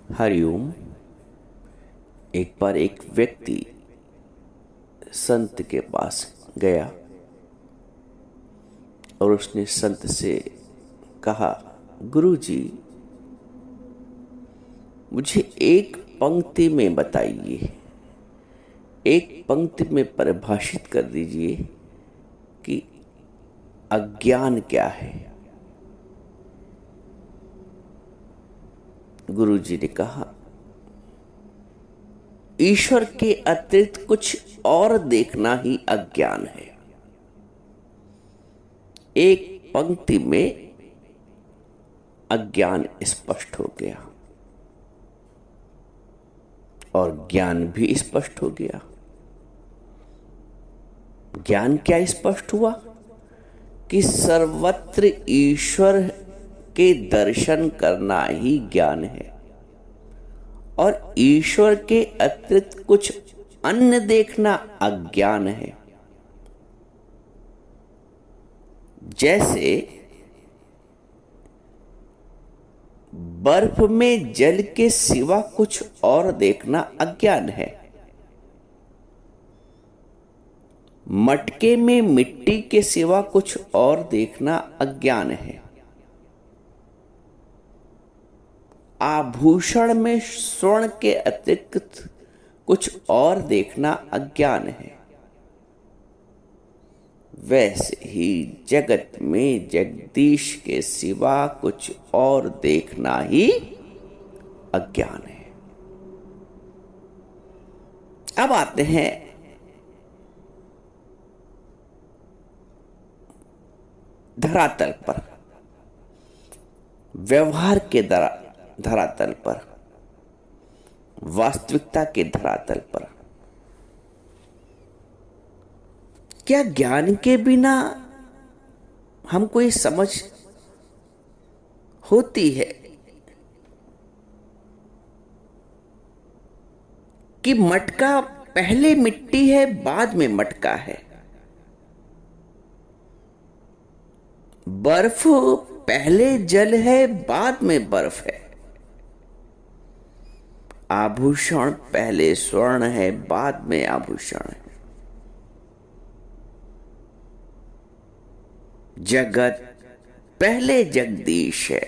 हरिओम। एक बार एक व्यक्ति संत के पास गया और उसने संत से कहा, गुरुजी, मुझे एक पंक्ति में बताइए, एक पंक्ति में परिभाषित कर दीजिए कि अज्ञान क्या है। गुरुजी ने कहा, ईश्वर के अतिरिक्त कुछ और देखना ही अज्ञान है। एक पंक्ति में अज्ञान स्पष्ट हो गया और ज्ञान भी स्पष्ट हो गया। ज्ञान क्या स्पष्ट हुआ कि सर्वत्र ईश्वर के दर्शन करना ही ज्ञान है और ईश्वर के अतिरिक्त कुछ अन्य देखना अज्ञान है। जैसे बर्फ में जल के सिवा कुछ और देखना अज्ञान है, मटके में मिट्टी के सिवा कुछ और देखना अज्ञान है, आभूषण में स्वर्ण के अतिरिक्त कुछ और देखना अज्ञान है। वैसे ही जगत में जगदीश के सिवा कुछ और देखना ही अज्ञान है। अब आते हैं धरातल पर, व्यवहार के धरातल पर, वास्तविकता के धरातल पर। क्या ज्ञान के बिना हमको ये समझ होती है कि मटका पहले मिट्टी है बाद में मटका है, बर्फ पहले जल है बाद में बर्फ है, आभूषण पहले स्वर्ण है बाद में आभूषण है, जगत पहले जगदीश है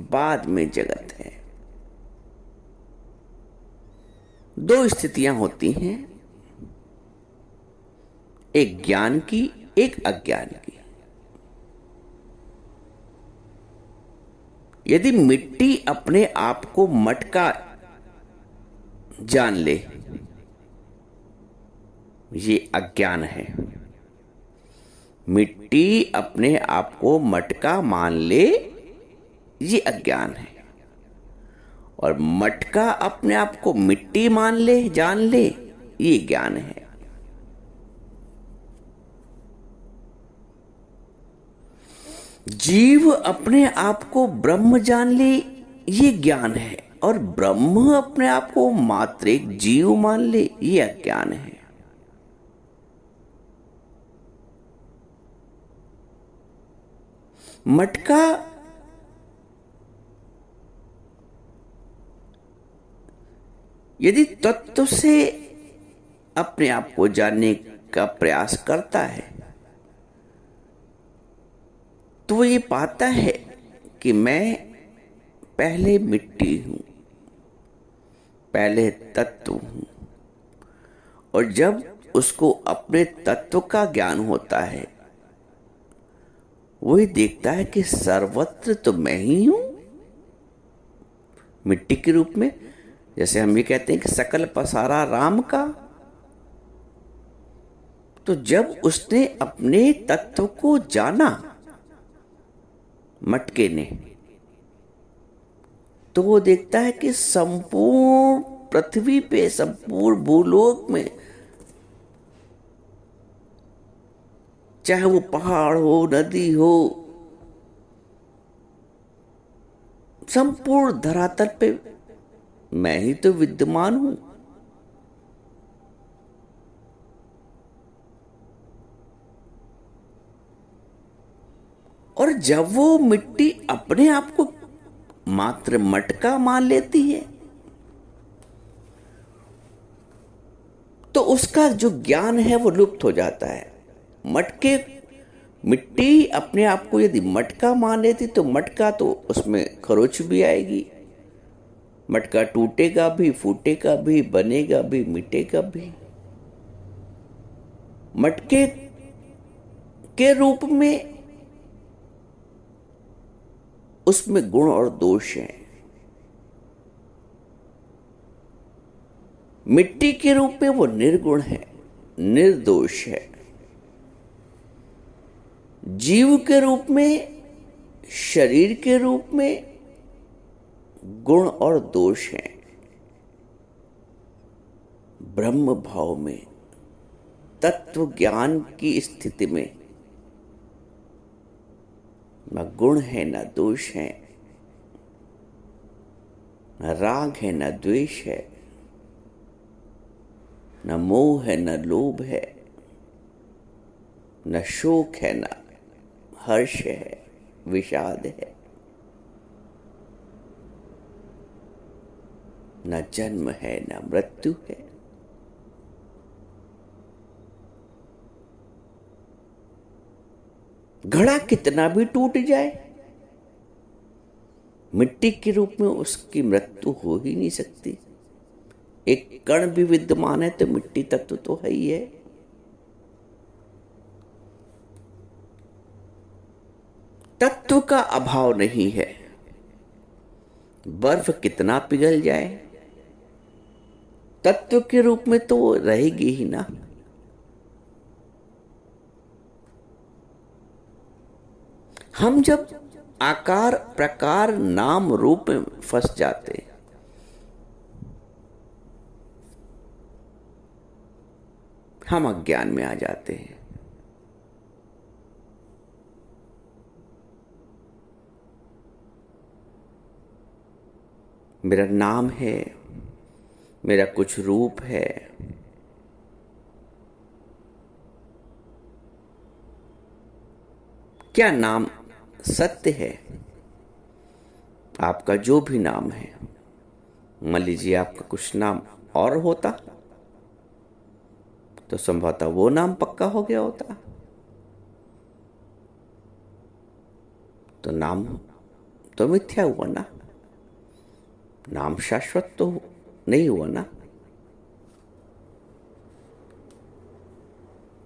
बाद में जगत है। दो स्थितियां होती हैं, एक ज्ञान की, एक अज्ञान की। यदि मिट्टी अपने आप को मटका जान ले, ये अज्ञान है। मिट्टी अपने आप को मटका मान ले, ये अज्ञान है। और मटका अपने आप को मिट्टी मान ले, जान ले, ये ज्ञान है। जीव अपने आप को ब्रह्म जान ले, ये ज्ञान है। और ब्रह्म अपने आप को मात्र एक जीव मान ले, ये अज्ञान है। मटका यदि तत्व से अपने आप को जानने का प्रयास करता है तो वो ये पाता है कि मैं पहले मिट्टी हूं, पहले तत्व हूं। और जब उसको अपने तत्व का ज्ञान होता है, वही देखता है कि सर्वत्र तो मैं ही हूं, मिट्टी के रूप में। जैसे हम ये कहते हैं कि सकल पसारा राम का। तो जब उसने अपने तत्व को जाना मटके ने, तो वो देखता है कि संपूर्ण पृथ्वी पे, संपूर्ण भूलोक में, चाहे वो पहाड़ हो, नदी हो, संपूर्ण धरातल पे मैं ही तो विद्यमान हूं। और जब वो मिट्टी अपने आप को मात्र मटका मान लेती है, तो उसका जो ज्ञान है वो लुप्त हो जाता है। मटके मिट्टी अपने आप को यदि मटका मान लेती तो मटका तो उसमें खरोच भी आएगी, मटका टूटेगा भी, फूटेगा भी, बनेगा भी, मिटेगा भी। मटके के रूप में उसमें गुण और दोष हैं। मिट्टी के रूप में वो निर्गुण है, निर्दोष है। जीव के रूप में, शरीर के रूप में गुण और दोष हैं। ब्रह्म भाव में, तत्व ज्ञान की स्थिति में न गुण है न दोष है, न राग है न द्वेष है, न मोह है न लोभ है, न शोक है न हर्ष है, विषाद है, न जन्म है न मृत्यु है। घड़ा कितना भी टूट जाए, मिट्टी के रूप में उसकी मृत्यु हो ही नहीं सकती। एक कण भी विद्यमान है तो मिट्टी तत्व तो है ही है। तत्व का अभाव नहीं है। बर्फ कितना पिघल जाए, तत्व के रूप में तो वो रहेगी ही ना। हम जब आकार प्रकार नाम रूप में फंस जाते, हम अज्ञान में आ जाते हैं। मेरा नाम है, मेरा कुछ रूप है, क्या नाम सत्य है? आपका जो भी नाम है, मान लीजिए आपका कुछ नाम और होता तो संभवतः वो नाम पक्का हो गया होता। तो नाम तो मिथ्या हुआ ना, नाम शाश्वत तो नहीं हुआ ना।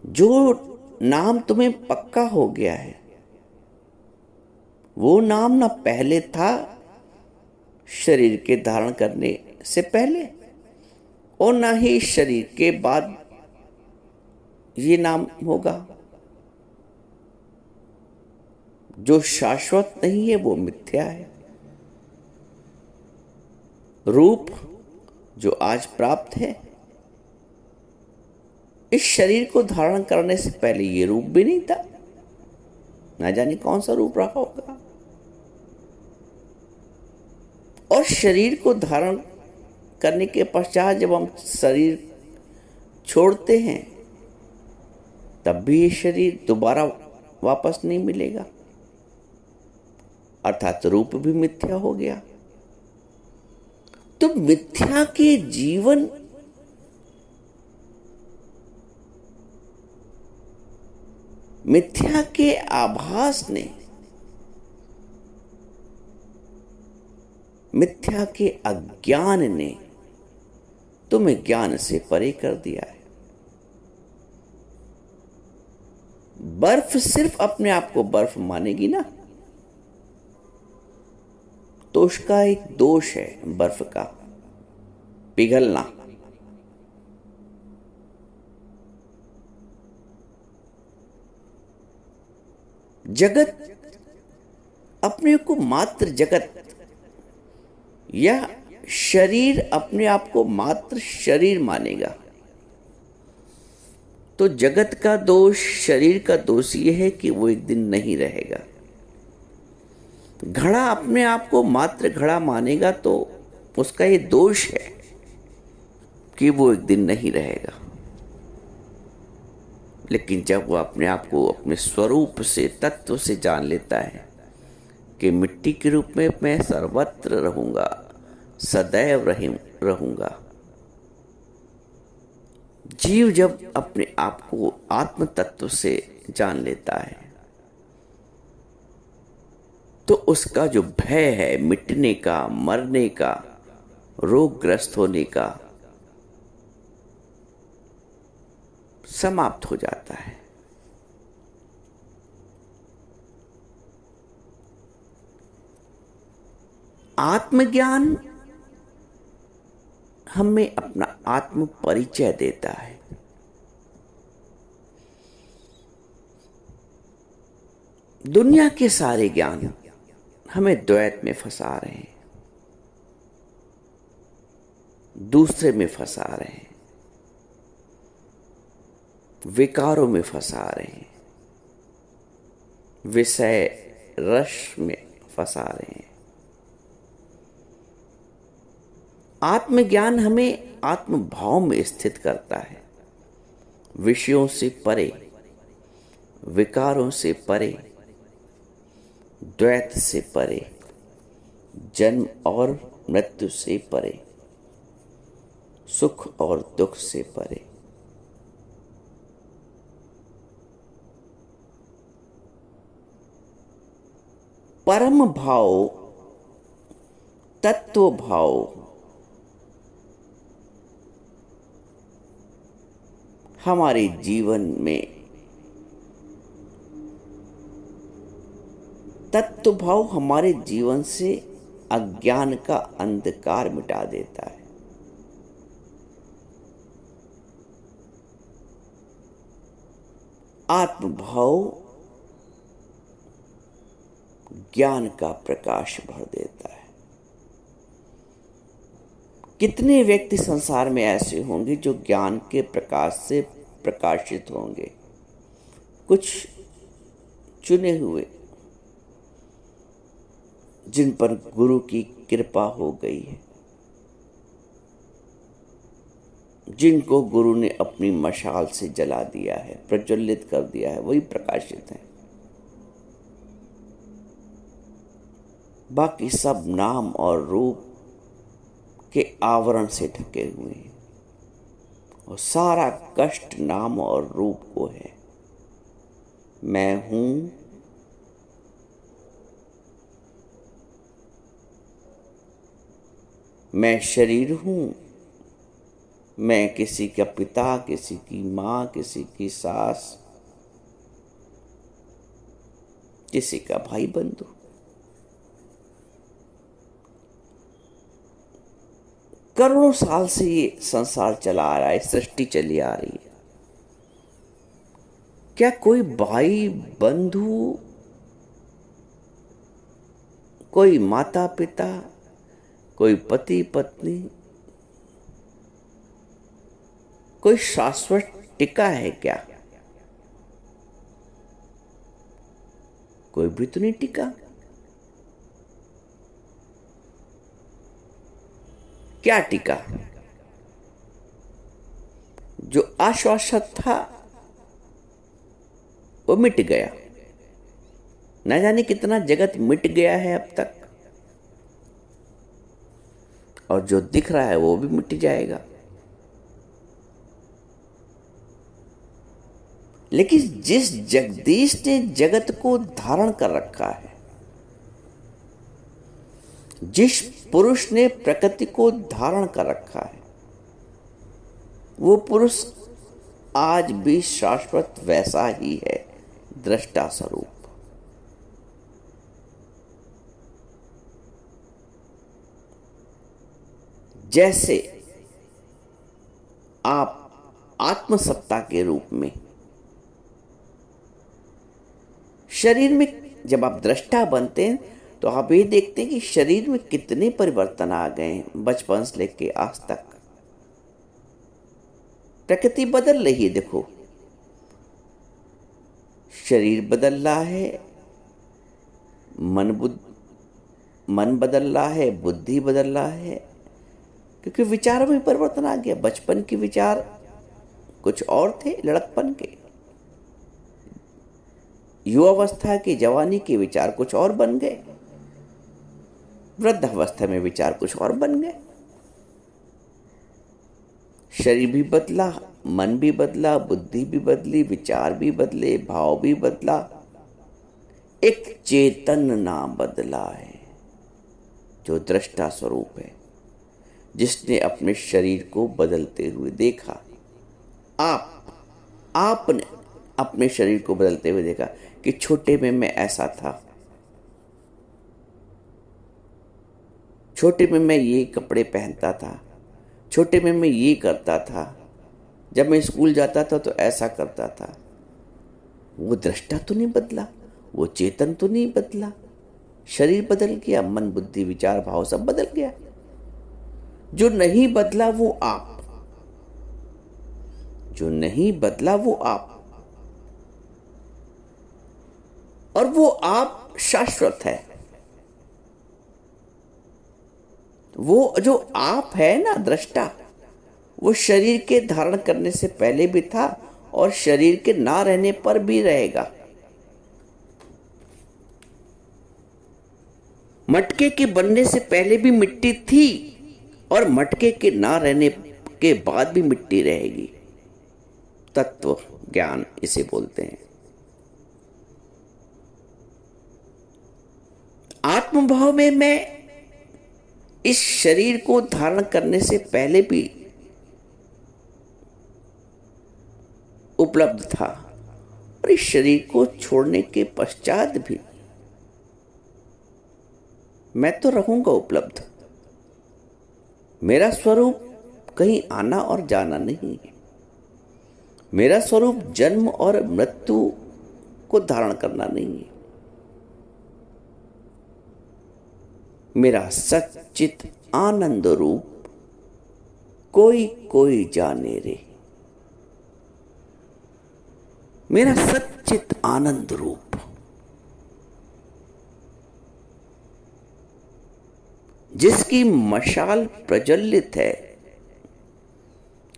जो नाम तुम्हें पक्का हो गया है वो नाम ना पहले था शरीर के धारण करने से पहले, और ना ही शरीर के बाद ये नाम होगा। जो शाश्वत नहीं है वो मिथ्या है। रूप जो आज प्राप्त है, इस शरीर को धारण करने से पहले ये रूप भी नहीं था। ना जाने कौन सा रूप रहा होगा। और शरीर को धारण करने के पश्चात जब हम शरीर छोड़ते हैं तब भी ये शरीर दोबारा वापस नहीं मिलेगा, अर्थात रूप भी मिथ्या हो गया। तो मिथ्या के जीवन मिथ्या के आभास ने, मिथ्या के अज्ञान ने तुम्हें ज्ञान से परे कर दिया है। बर्फ सिर्फ अपने आप को बर्फ मानेगी ना, तो उसका एक दोष है बर्फ का, पिघलना। जगत अपने को मात्र जगत या शरीर अपने आप को मात्र शरीर मानेगा। तो जगत का दोष, शरीर का दोष यह है कि वो एक दिन नहीं रहेगा। घड़ा अपने आप को मात्र घड़ा मानेगा तो उसका ये दोष है कि वो एक दिन नहीं रहेगा। लेकिन जब वो अपने आप को अपने स्वरूप से, तत्व से जान लेता है कि मिट्टी के रूप में मैं सर्वत्र रहूंगा, सदैव रहूंगा, जीव जब अपने आप को आत्म तत्व से जान लेता है तो उसका जो भय है मिटने का, मरने का, रोगग्रस्त होने का, समाप्त हो जाता है। आत्मज्ञान हमें अपना आत्म परिचय देता है। दुनिया के सारे ज्ञान हमें द्वैत में फंसा रहे हैं, दूसरे में फंसा रहे हैं, विकारों में फंसा रहे हैं, विषय रस में फंसा रहे हैं। आत्मज्ञान हमें आत्म भाव में स्थित करता है, विषयों से परे, विकारों से परे, द्वैत से परे, जन्म और मृत्यु से परे, सुख और दुख से परे। परम भाव, तत्व भाव हमारे जीवन में, तत्व भाव हमारे जीवन से अज्ञान का अंधकार मिटा देता है। आत्मभाव ज्ञान का प्रकाश भर देता है। कितने व्यक्ति संसार में ऐसे होंगे जो ज्ञान के प्रकाश से प्रकाशित होंगे? कुछ चुने हुए जिन पर गुरु की कृपा हो गई है, जिनको गुरु ने अपनी मशाल से जला दिया है, प्रज्वलित कर दिया है, वही प्रकाशित हैं। बाकी सब नाम और रूप के आवरण से ढके हुए हैं और सारा कष्ट नाम और रूप को है। मैं हूं, मैं शरीर हूं, मैं किसी का पिता, किसी की मां, किसी की सास, किसी का भाई बंधु। करोड़ों साल से ये संसार चला आ रहा है, सृष्टि चली आ रही है। क्या कोई भाई बंधु, कोई माता पिता, कोई पति पत्नी, कोई शाश्वत टिका है क्या? कोई भी तो नहीं टिका। क्या टिका? जो अशाश्वत था वो मिट गया। न जाने कितना जगत मिट गया है अब तक, और जो दिख रहा है वो भी मिट जाएगा। लेकिन जिस जगदीश ने जगत को धारण कर रखा है, जिस पुरुष ने प्रकृति को धारण कर रखा है, वो पुरुष आज भी शाश्वत वैसा ही है, दृष्टा स्वरूप। जैसे आप आत्मसत्ता के रूप में शरीर में जब आप दृष्टा बनते हैं तो आप ये देखते हैं कि शरीर में कितने परिवर्तन आ गए हैं बचपन से लेके आज तक। प्रकृति बदल रही है, देखो, शरीर बदल रहा है, मन बदल रहा है, बुद्धि बदल रहा है, क्योंकि विचारों में परिवर्तन आ गया। बचपन के विचार कुछ और थे, लड़कपन के, युवावस्था के, जवानी के विचार कुछ और बन गए, वृद्धावस्था में विचार कुछ और बन गए। शरीर भी बदला, मन भी बदला, बुद्धि भी बदली, विचार भी बदले, भाव भी बदला, एक चेतन ना बदला है जो दृष्टा स्वरूप है, जिसने अपने शरीर को बदलते हुए देखा। आपने अपने शरीर को बदलते हुए देखा कि छोटे में मैं ऐसा था, छोटे में मैं ये कपड़े पहनता था, छोटे में मैं ये करता था, जब मैं स्कूल जाता था तो ऐसा करता था। वो दृष्टा तो नहीं बदला, वो चेतन तो नहीं बदला, शरीर बदल गया, मन बुद्धि विचार भाव सब बदल गया। जो नहीं बदला वो आप, जो नहीं बदला वो आप, और वो आप शाश्वत है। वो जो आप है ना दृष्टा, वो शरीर के धारण करने से पहले भी था और शरीर के ना रहने पर भी रहेगा। मटके के बनने से पहले भी मिट्टी थी और मटके के ना रहने के बाद भी मिट्टी रहेगी। तत्व ज्ञान इसे बोलते हैं। आत्मभाव में मैं इस शरीर को धारण करने से पहले भी उपलब्ध था और इस शरीर को छोड़ने के पश्चात भी मैं तो रहूंगा उपलब्ध। मेरा स्वरूप कहीं आना और जाना नहीं है। मेरा स्वरूप जन्म और मृत्यु को धारण करना नहीं है। मेरा सच्चित आनंद रूप कोई कोई जाने रे। मेरा सच्चित आनंद रूप, जिसकी मशाल प्रज्वलित है,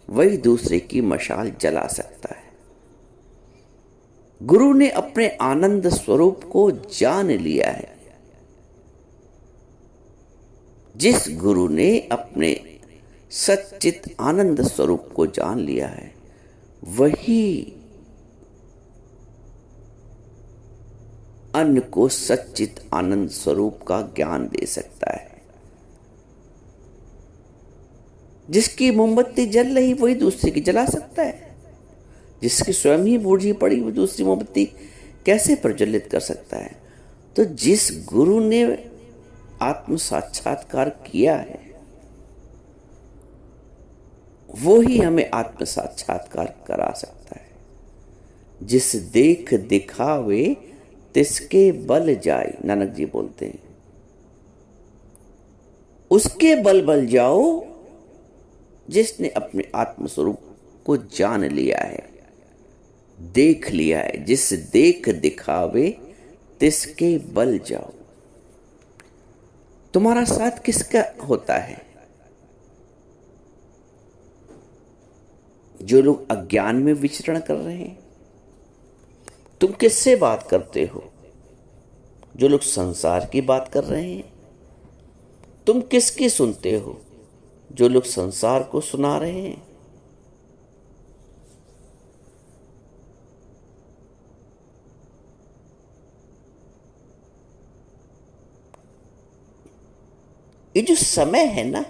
वही दूसरे की मशाल जला सकता है। गुरु ने अपने आनंद स्वरूप को जान लिया है। जिस गुरु ने अपने सच्चित आनंद स्वरूप को जान लिया है, वही अन्य को सच्चित आनंद स्वरूप का ज्ञान दे सकता है। जिसकी मोमबत्ती जल रही वही दूसरे की जला सकता है। जिसकी स्वयं ही बूझी पड़ी वो दूसरी मोमबत्ती कैसे प्रज्वलित कर सकता है। तो जिस गुरु ने आत्म साक्षात्कार किया है, वो ही हमें आत्म साक्षात्कार करा सकता है। जिस देख दिखावे तिसके बल जाए, नानक जी बोलते हैं। उसके बल बल जाओ जिसने अपने आत्मस्वरूप को जान लिया है, देख लिया है। जिस देख दिखावे तिसके बल जाओ। तुम्हारा साथ किसका होता है? जो लोग अज्ञान में विचरण कर रहे हैं। तुम किससे बात करते हो? जो लोग संसार की बात कर रहे हैं। तुम किसकी सुनते हो? जो लोग संसार को सुना रहे हैं। ये जो समय है ना,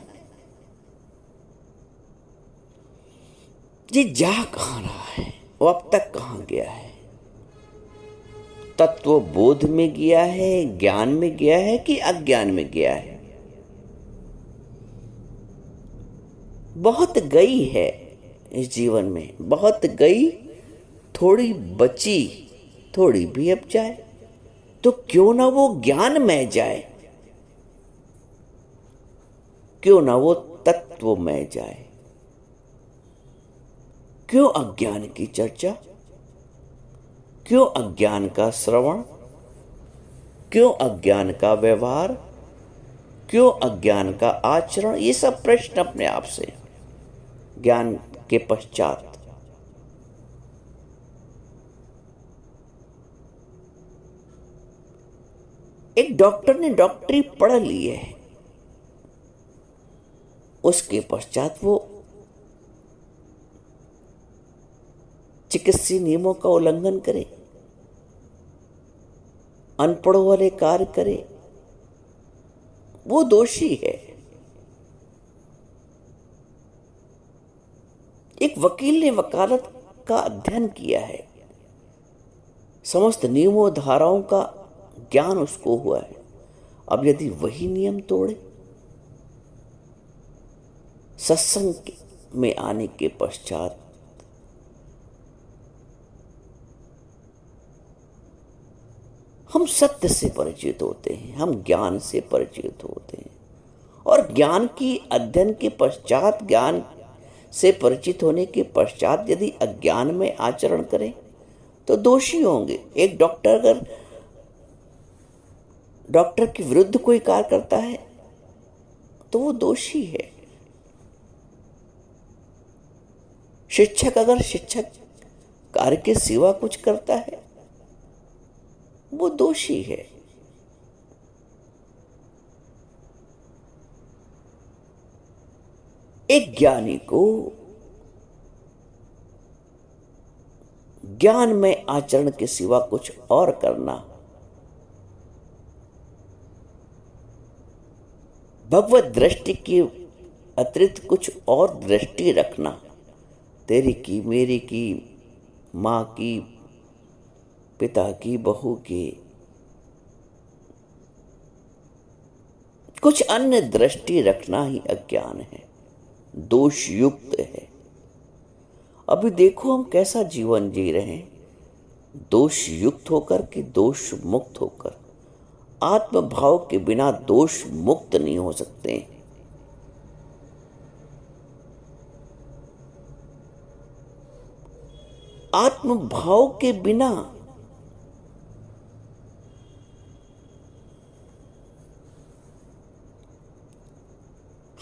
ये जा कहां रहा है? वो अब तक कहां गया है? तत्व बोध में गया है, ज्ञान में गया है कि अज्ञान में गया है? बहुत गई है इस जीवन में, बहुत गई, थोड़ी बची, थोड़ी भी अब जाए। तो क्यों ना वो ज्ञान में जाए, क्यों ना वो तत्व में जाए। क्यों अज्ञान की चर्चा, क्यों अज्ञान का श्रवण, क्यों अज्ञान का व्यवहार, क्यों अज्ञान का आचरण? ये सब प्रश्न अपने आप से ज्ञान के पश्चात। एक डॉक्टर ने डॉक्टरी पढ़ ली है, उसके पश्चात वो चिकित्सीय नियमों का उल्लंघन करे, अनपढ़ों वाले कार्य करे, वो दोषी है। एक वकील ने वकालत का अध्ययन किया है, समस्त नियमों धाराओं का ज्ञान उसको हुआ है। अब यदि वही नियम तोड़े, सत्संग में आने के पश्चात हम सत्य से परिचित होते हैं, हम ज्ञान से परिचित होते हैं, और ज्ञान की अध्ययन के पश्चात, ज्ञान से परिचित होने के पश्चात यदि अज्ञान में आचरण करें तो दोषी होंगे। एक डॉक्टर अगर डॉक्टर के विरुद्ध कोई कार्य करता है तो वो दोषी है। शिक्षक अगर शिक्षक कार्य के सिवा कुछ करता है वो दोषी है। एक ज्ञानी को ज्ञान में आचरण के सिवा कुछ और करना, भगवत दृष्टि की अतिरिक्त कुछ और दृष्टि रखना, तेरी की, मेरी की, माँ की, पिता की, बहू की, कुछ अन्य दृष्टि रखना ही अज्ञान है, दोष युक्त है। अभी देखो हम कैसा जीवन जी रहे हैं, दोष युक्त होकर कि दोष मुक्त होकर। आत्मभाव के बिना दोष मुक्त नहीं हो सकते। आत्मभाव के बिना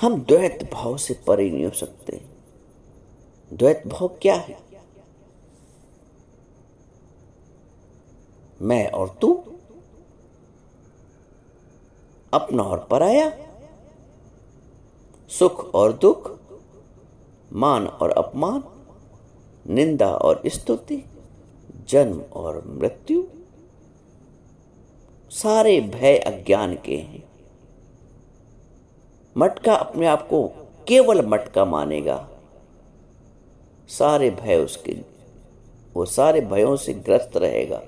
हम द्वैत भाव से परे नहीं हो सकते। द्वैत भाव क्या है? मैं और तू, अपना और पराया, सुख और दुख, मान और अपमान, निंदा और स्तुति, जन्म और मृत्यु, सारे भय अज्ञान के हैं। मटका अपने आप को केवल मटका मानेगा, सारे भय उसके, वो सारे भयों से ग्रस्त रहेगा।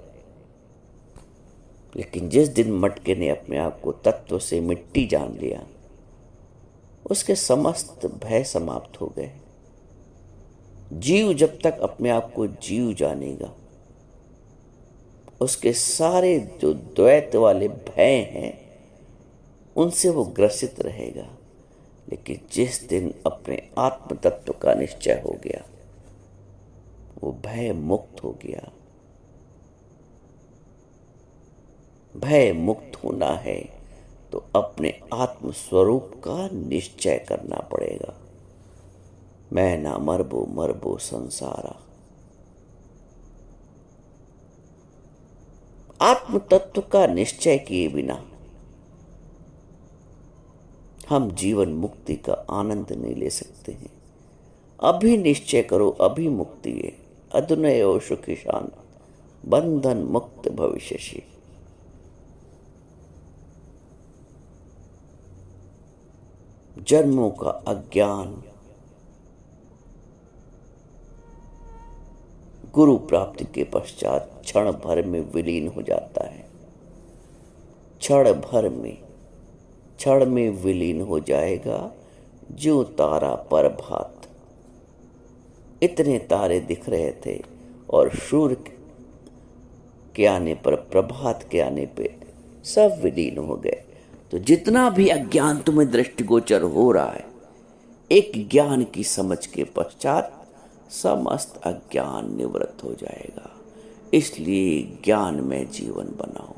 लेकिन जिस दिन मटके ने अपने आप को तत्व से मिट्टी जान लिया, उसके समस्त भय समाप्त हो गए। जीव जब तक अपने आप को जीव जानेगा, उसके सारे जो द्वैत वाले भय हैं उनसे वो ग्रसित रहेगा। लेकिन जिस दिन अपने आत्म तत्व का निश्चय हो गया, वो भय मुक्त हो गया। भय मुक्त होना है तो अपने आत्म स्वरूप का निश्चय करना पड़ेगा। मैं ना मरबो मरबो संसारा। आत्म तत्व का निश्चय किए बिना हम जीवन मुक्ति का आनंद नहीं ले सकते हैं। अभी निश्चय करो, अभी मुक्ति है। अधुनयो सुखी शांत, बंधन मुक्त भविष्यसि। जन्मों का अज्ञान गुरु प्राप्ति के पश्चात क्षण भर में विलीन हो जाता है। क्षण में विलीन हो जाएगा जो तारा प्रभात। इतने तारे दिख रहे थे और सूर्य के आने पर, प्रभात के आने पे सब विलीन हो गए। तो जितना भी अज्ञान तुम्हें दृष्टिगोचर हो रहा है, एक ज्ञान की समझ के पश्चात समस्त अज्ञान निवृत्त हो जाएगा। इसलिए ज्ञान में जीवन बनाओ।